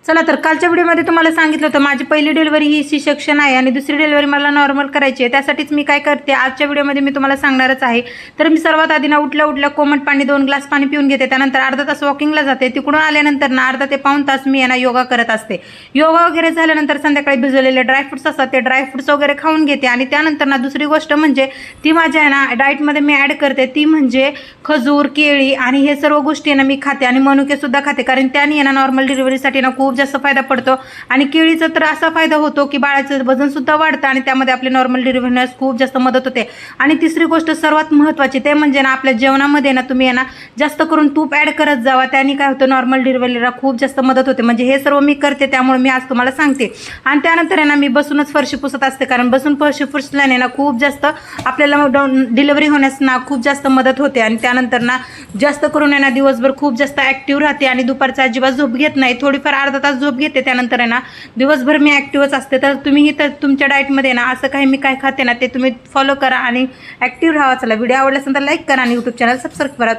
चला तर कालच्या व्हिडिओमध्ये तुम्हाला सांगितलं होतं माझी पहिली डिलिव्हरी ही सी सेक्शन आहे आणि दुसरी डिलिव्हरी मला नॉर्मल करायची आहे। त्यासाठीच मी काय करते आजच्या व्हिडिओमध्ये मी तुम्हाला सांगणारच आहे। तर मी सर्वात आधी ना उठल्या कोमट पाणी 2 ग्लास पाणी पिऊन घेते, त्यानंतर अर्धा तास वॉकिंगला जाते, तिकडून आल्यानंतर ना अर्धा ते पाऊण तास मी ना योगा करत असते। योगा वगैरे झाल्यानंतर संध्याकाळी भिजवलेले ड्रायफ्रुट्स असतात ते ड्रायफ्रुट्स वगैरे खाऊन घेते आणि त्यानंतर ना दुसरी गोष्ट म्हणजे ती माझ्या ना डाएटमध्ये मी ॲड करते ती म्हणजे खजूर, केळी आणि हे सर्व गोष्टी ना मी खाते आणि मनुके सुद्धा खाते, कारण त्याने ना नॉर्मल डिलिव्हरीसाठी ना खूप जास्त फायदा पडतो। आणि केळीचा तर असा फायदा होतो की बाळाचं वजन सुद्धा वाढतं आणि त्यामध्ये आपले नॉर्मल डिलिव्हरी होण्यास खूप जास्त मदत होते। आणि तिसरी गोष्ट सर्वात महत्त्वाची ते म्हणजे ना आपल्या जेवणामध्ये ना तुम्ही ना जास्त करून तूप ॲड करत जावा, त्याने काय होतं नॉर्मल डिलिव्हरीला खूप जास्त मदत होते। म्हणजे हे सर्व मी करते त्यामुळे मी आज तुम्हाला सांगते। आणि त्यानंतर आहे ना मी बसूनच फरशी पुसत असते, कारण बसून फरशी पुसल्याने ना खूप जास्त आपल्याला डिलिव्हरी होण्यास ना खूप जास्त मदत होते। आणि त्यानंतर ना जास्त करून आहे ना दिवसभर खूप जास्त ॲक्टिव्ह राहते आणि दुपारचा अजिबात झोप घेत नाही, थोडीफार अर्धा तास झोप घेते, त्यानंतर आहे ना दिवसभर मी ॲक्टिव्हच असते। तर तुम्हीही तर तुमच्या डाएटमध्ये ना असं काही मी काय खाते ना ते तुम्ही फॉलो करा आणि ॲक्टिव्ह राहा। चला व्हिडिओ आवडला असेल तर लाईक करा आणि यूट्यूब चॅनल सबस्क्राईब करा।